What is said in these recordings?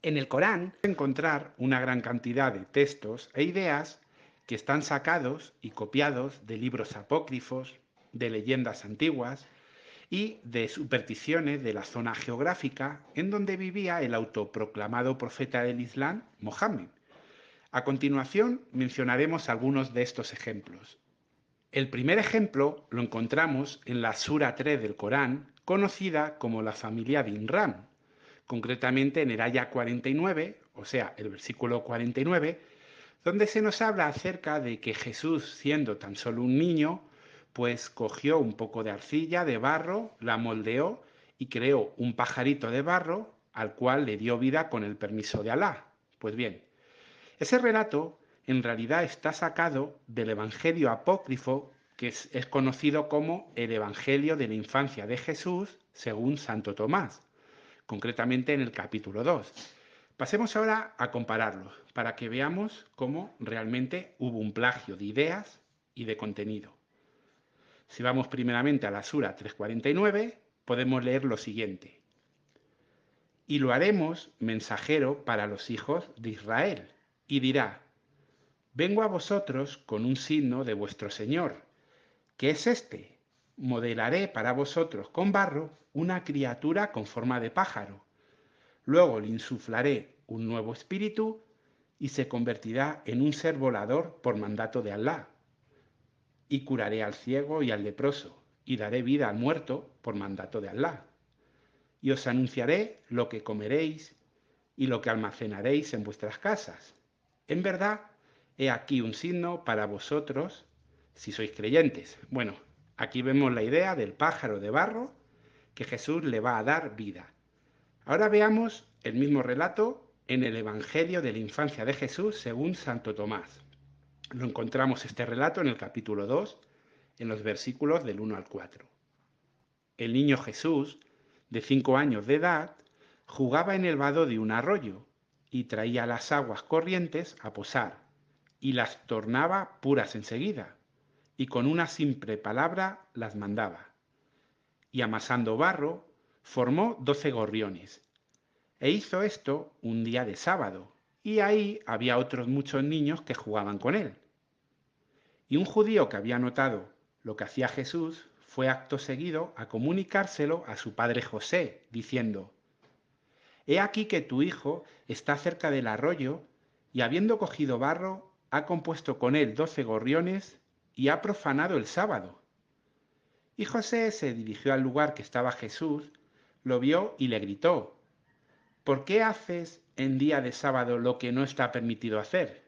En el Corán encontrar una gran cantidad de textos e ideas que están sacados y copiados de libros apócrifos, de leyendas antiguas y de supersticiones de la zona geográfica en donde vivía el autoproclamado profeta del Islam, Mohammed. A continuación mencionaremos algunos de estos ejemplos. El primer ejemplo lo encontramos en la Sura 3 del Corán, conocida como la familia de Imran, concretamente en el Aya 49, o sea, el versículo 49, donde se nos habla acerca de que Jesús, siendo tan solo un niño, pues cogió un poco de arcilla, de barro, la moldeó y creó un pajarito de barro al cual le dio vida con el permiso de Alá. Pues bien, ese relato en realidad está sacado del Evangelio apócrifo que es conocido como el Evangelio de la infancia de Jesús según Santo Tomás, concretamente en el capítulo 2. Pasemos ahora a compararlos para que veamos cómo realmente hubo un plagio de ideas y de contenido. Si vamos primeramente a la Sura 349, podemos leer lo siguiente. Y lo haremos mensajero para los hijos de Israel, y dirá, vengo a vosotros con un signo de vuestro Señor. ¿Qué es este? Modelaré para vosotros con barro una criatura con forma de pájaro. Luego le insuflaré un nuevo espíritu y se convertirá en un ser volador por mandato de Alá. Y curaré al ciego y al leproso, y daré vida al muerto por mandato de Alá. Y os anunciaré lo que comeréis y lo que almacenaréis en vuestras casas. En verdad, he aquí un signo para vosotros si sois creyentes. Bueno, aquí vemos la idea del pájaro de barro que Jesús le va a dar vida. Ahora veamos el mismo relato en el Evangelio de la infancia de Jesús según Santo Tomás. Lo encontramos este relato en el capítulo 2, en los versículos del 1 al 4. El niño Jesús, de 5 años de edad, jugaba en el vado de un arroyo y traía las aguas corrientes a posar y las tornaba puras enseguida, y con una simple palabra las mandaba. Y amasando barro, formó 12 gorriones. E hizo esto un día de sábado, y ahí había otros muchos niños que jugaban con él. Y un judío que había notado lo que hacía Jesús fue acto seguido a comunicárselo a su padre José, diciendo, he aquí que tu hijo está cerca del arroyo, y habiendo cogido barro, ha compuesto con él 12 gorriones, y ha profanado el sábado. Y José se dirigió al lugar que estaba Jesús, lo vio y le gritó, ¿por qué haces en día de sábado lo que no está permitido hacer?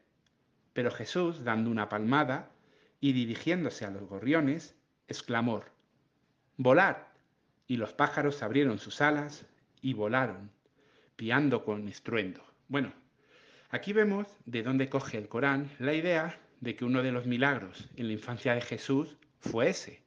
Pero Jesús, dando una palmada y dirigiéndose a los gorriones, exclamó, volad. Y los pájaros abrieron sus alas y volaron, piando con estruendo. Bueno, aquí vemos de dónde coge el Corán la idea de que uno de los milagros en la infancia de Jesús fue ese.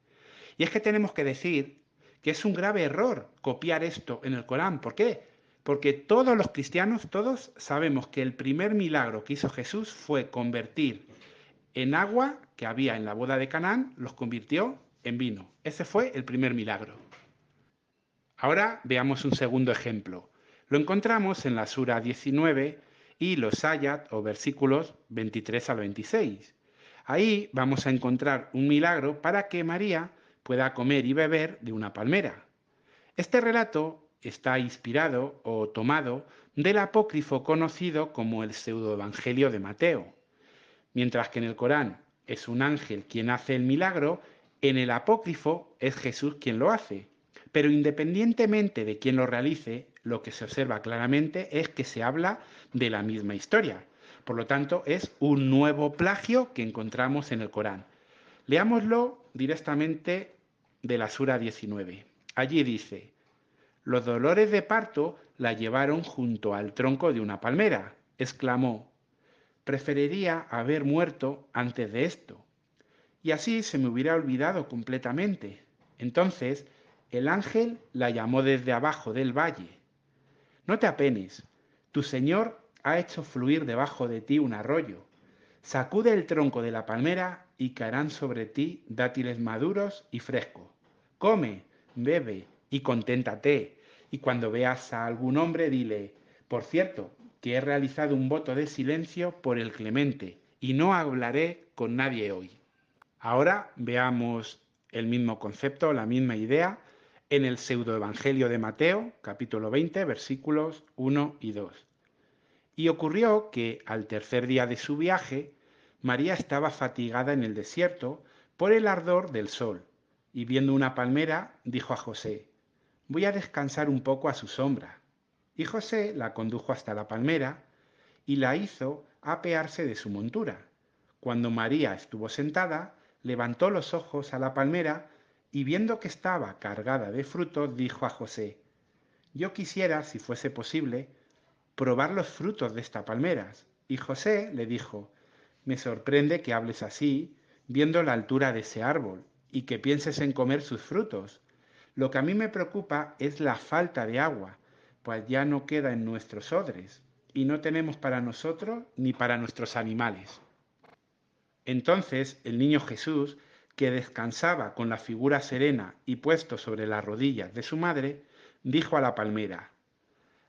Y es que tenemos que decir que es un grave error copiar esto en el Corán. ¿Por qué? Porque todos los cristianos, todos sabemos que el primer milagro que hizo Jesús fue convertir en agua que había en la boda de Canaán, los convirtió en vino. Ese fue el primer milagro. Ahora veamos un segundo ejemplo. Lo encontramos en la Sura 19 y los ayat o versículos 23 al 26. Ahí vamos a encontrar un milagro para que María pueda comer y beber de una palmera. Este relato está inspirado o tomado del apócrifo conocido como el pseudoevangelio de Mateo. Mientras que en el Corán es un ángel quien hace el milagro, en el apócrifo es Jesús quien lo hace. Pero independientemente de quién lo realice, lo que se observa claramente es que se habla de la misma historia. Por lo tanto, es un nuevo plagio que encontramos en el Corán. Leámoslo directamente de la Sura 19. Allí dice, los dolores de parto la llevaron junto al tronco de una palmera. Exclamó, preferiría haber muerto antes de esto. Y así se me hubiera olvidado completamente. Entonces el ángel la llamó desde abajo del valle. No te apenes, tu Señor ha hecho fluir debajo de ti un arroyo. Sacude el tronco de la palmera y caerán sobre ti dátiles maduros y frescos. Come, bebe y conténtate. Y cuando veas a algún hombre, dile, Por cierto, que he realizado un voto de silencio por el clemente y no hablaré con nadie hoy. Ahora veamos el mismo concepto, la misma idea, en el pseudoevangelio de Mateo, capítulo 20, versículos 1 y 2. Y ocurrió que al tercer día de su viaje, María estaba fatigada en el desierto por el ardor del sol, y viendo una palmera, dijo a José: voy a descansar un poco a su sombra. Y José la condujo hasta la palmera y la hizo apearse de su montura. Cuando María estuvo sentada, levantó los ojos a la palmera y viendo que estaba cargada de frutos, dijo a José: yo quisiera, si fuese posible, probar los frutos de esta palmera. Y José le dijo: me sorprende que hables así, viendo la altura de ese árbol, y que pienses en comer sus frutos. Lo que a mí me preocupa es la falta de agua, pues ya no queda en nuestros odres, y no tenemos para nosotros ni para nuestros animales. Entonces el niño Jesús, que descansaba con la figura serena y puesto sobre las rodillas de su madre, dijo a la palmera: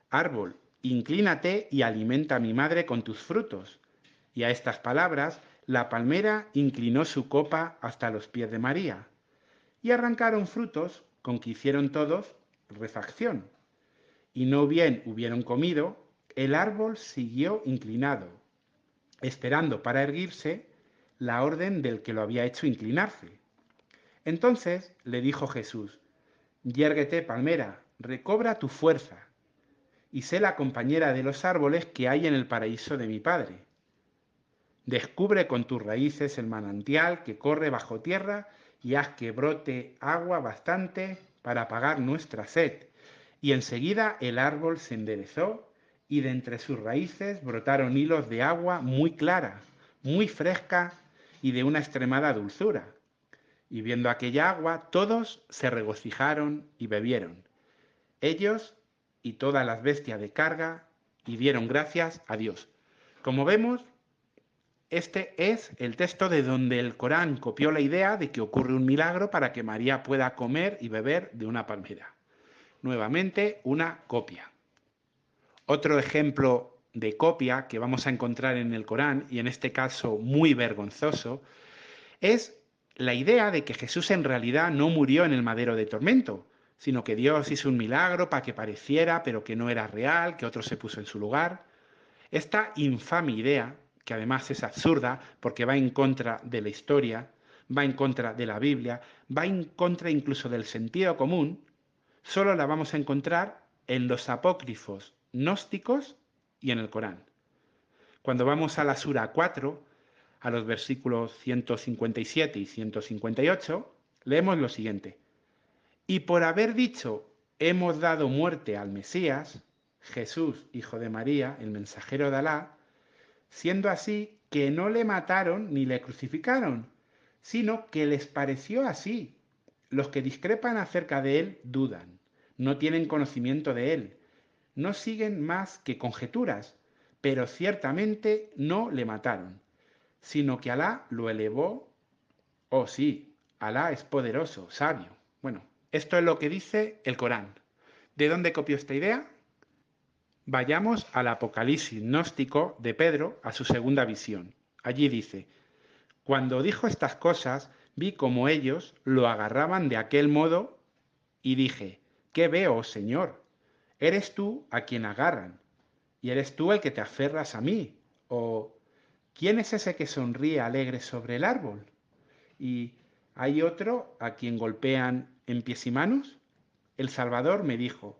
árbol, inclínate y alimenta a mi madre con tus frutos. Y a estas palabras, la palmera inclinó su copa hasta los pies de María, y arrancaron frutos con que hicieron todos refacción. Y no bien hubieron comido, el árbol siguió inclinado, esperando para erguirse la orden del que lo había hecho inclinarse. Entonces le dijo Jesús: yérguete, palmera, recobra tu fuerza, y sé la compañera de los árboles que hay en el paraíso de mi Padre. Descubre con tus raíces el manantial que corre bajo tierra y haz que brote agua bastante para apagar nuestra sed. Y enseguida el árbol se enderezó y de entre sus raíces brotaron hilos de agua muy clara, muy fresca y de una extremada dulzura. Y viendo aquella agua, todos se regocijaron y bebieron, ellos y todas las bestias de carga, y dieron gracias a Dios. Como vemos, este es el texto de donde el Corán copió la idea de que ocurre un milagro para que María pueda comer y beber de una palmera. Nuevamente, una copia. Otro ejemplo de copia que vamos a encontrar en el Corán, y en este caso muy vergonzoso, es la idea de que Jesús en realidad no murió en el madero de tormento, sino que Dios hizo un milagro para que pareciera, pero que no era real, que otro se puso en su lugar. Esta infame idea, que además es absurda porque va en contra de la historia, va en contra de la Biblia, va en contra incluso del sentido común, solo la vamos a encontrar en los apócrifos gnósticos y en el Corán. Cuando vamos a la Sura 4, a los versículos 157 y 158, leemos lo siguiente: y por haber dicho hemos dado muerte al Mesías, Jesús, hijo de María, el mensajero de Alá, siendo así que no le mataron ni le crucificaron, sino que les pareció así. Los que discrepan acerca de él dudan, no tienen conocimiento de él, no siguen más que conjeturas, pero ciertamente no le mataron, sino que Alá lo elevó. Oh sí, Alá es poderoso, sabio. Bueno, esto es lo que dice el Corán. ¿De dónde copió esta idea? Vayamos al Apocalipsis gnóstico de Pedro, a su segunda visión. Allí dice: cuando dijo estas cosas, vi como ellos lo agarraban de aquel modo y dije: ¿qué veo, Señor? Eres tú a quien agarran, y eres tú el que te aferras a mí. O ¿quién es ese que sonríe alegre sobre el árbol? Y ¿hay otro a quien golpean en pies y manos? El Salvador me dijo: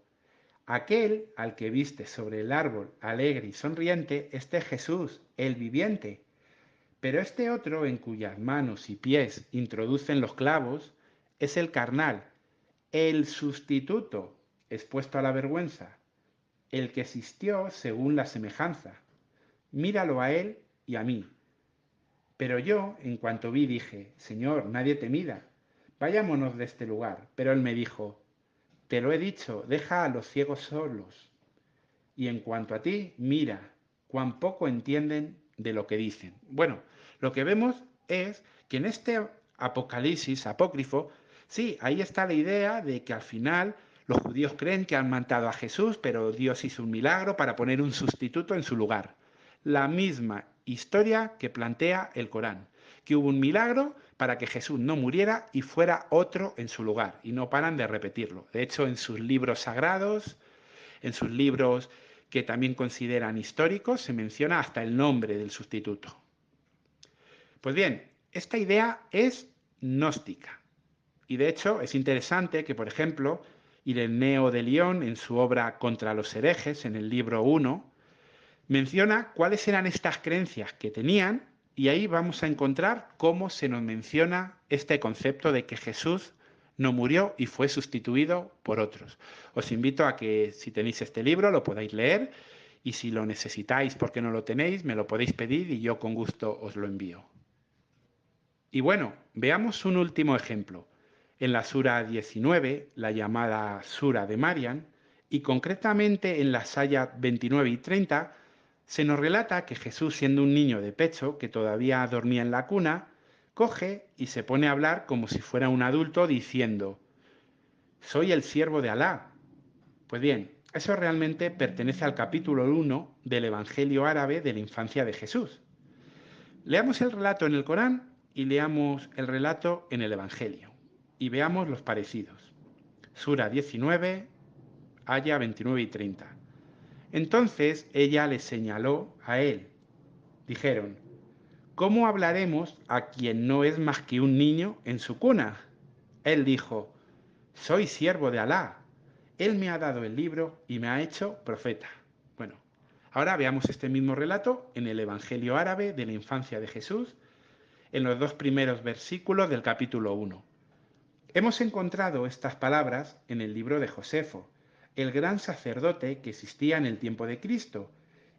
aquel al que viste sobre el árbol alegre y sonriente, este es Jesús, el viviente. Pero este otro en cuyas manos y pies introducen los clavos, es el carnal, el sustituto, expuesto a la vergüenza, el que existió según la semejanza. Míralo a él y a mí. Pero yo, en cuanto vi, dije: Señor, nadie te mida, vayámonos de este lugar. Pero él me dijo: te lo he dicho, deja a los ciegos solos. Y en cuanto a ti, mira, cuán poco entienden de lo que dicen. Bueno, lo que vemos es que en este Apocalipsis apócrifo, sí, ahí está la idea de que al final Los judíos creen que han matado a Jesús, pero Dios hizo un milagro para poner un sustituto en su lugar. La misma historia que plantea el Corán, que hubo un milagro para que Jesús no muriera y fuera otro en su lugar, y no paran de repetirlo. De hecho, en sus libros sagrados, en sus libros que también consideran históricos, se menciona hasta el nombre del sustituto. Pues bien, esta idea es gnóstica. Y de hecho es interesante que, por ejemplo, Ireneo de León, en su obra Contra los herejes, en el libro 1, menciona cuáles eran estas creencias que tenían y ahí vamos a encontrar cómo se nos menciona este concepto de que Jesús no murió y fue sustituido por otros. Os invito a que si tenéis este libro lo podáis leer y si lo necesitáis porque no lo tenéis, me lo podéis pedir y yo con gusto os lo envío. Y bueno, veamos un último ejemplo. En la Sura 19, la llamada Sura de Mariam, y concretamente en las ayas 29 y 30, se nos relata que Jesús, siendo un niño de pecho que todavía dormía en la cuna, coge y se pone a hablar como si fuera un adulto diciendo: «Soy el siervo de Alá». Pues bien, eso realmente pertenece al capítulo 1 del Evangelio árabe de la infancia de Jesús. Leamos el relato en el Corán y leamos el relato en el Evangelio y veamos los parecidos. Sura 19, aya 29 y 30. Entonces ella le señaló a él. Dijeron: ¿cómo hablaremos a quien no es más que un niño en su cuna? Él dijo: soy siervo de Alá. Él me ha dado el libro y me ha hecho profeta. Bueno, ahora veamos este mismo relato en el Evangelio árabe de la infancia de Jesús, en los 2 primeros versículos del capítulo 1. Hemos encontrado estas palabras en el libro de Josefo, el gran sacerdote que existía en el tiempo de Cristo,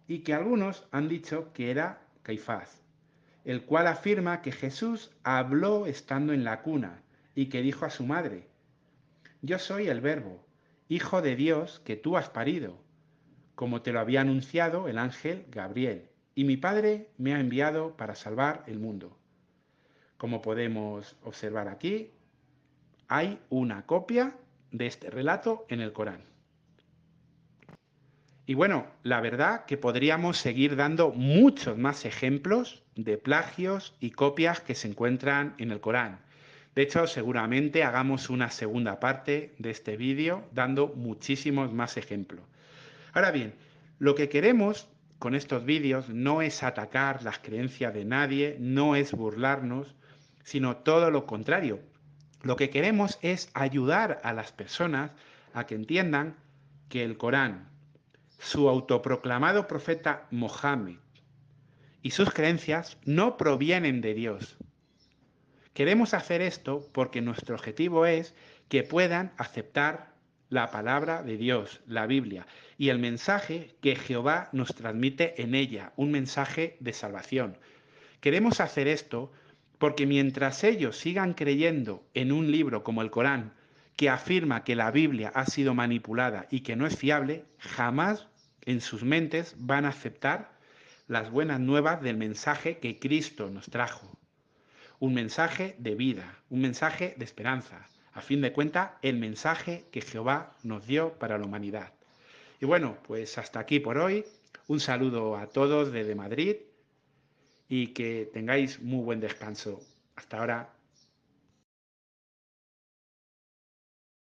y que algunos han dicho que era Caifás, el cual afirma que Jesús habló estando en la cuna y que dijo a su madre: yo soy el Verbo, Hijo de Dios que tú has parido, como te lo había anunciado el ángel Gabriel, y mi Padre me ha enviado para salvar el mundo. Como podemos observar aquí, hay una copia de este relato en el Corán. Y bueno, la verdad que podríamos seguir dando muchos más ejemplos de plagios y copias que se encuentran en el Corán. De hecho, seguramente hagamos una segunda parte de este vídeo dando muchísimos más ejemplos. Ahora bien, lo que queremos con estos vídeos no es atacar las creencias de nadie, no es burlarnos, sino todo lo contrario. Lo que queremos es ayudar a las personas a que entiendan que el Corán, su autoproclamado profeta Mohammed y sus creencias no provienen de Dios. Queremos hacer esto porque nuestro objetivo es que puedan aceptar la palabra de Dios, la Biblia, y el mensaje que Jehová nos transmite en ella, un mensaje de salvación. Queremos hacer esto porque mientras ellos sigan creyendo en un libro como el Corán, que afirma que la Biblia ha sido manipulada y que no es fiable, jamás en sus mentes van a aceptar las buenas nuevas del mensaje que Cristo nos trajo. Un mensaje de vida, un mensaje de esperanza. A fin de cuentas, el mensaje que Jehová nos dio para la humanidad. Y bueno, pues hasta aquí por hoy. Un saludo a todos desde Madrid y que tengáis muy buen descanso. Hasta ahora.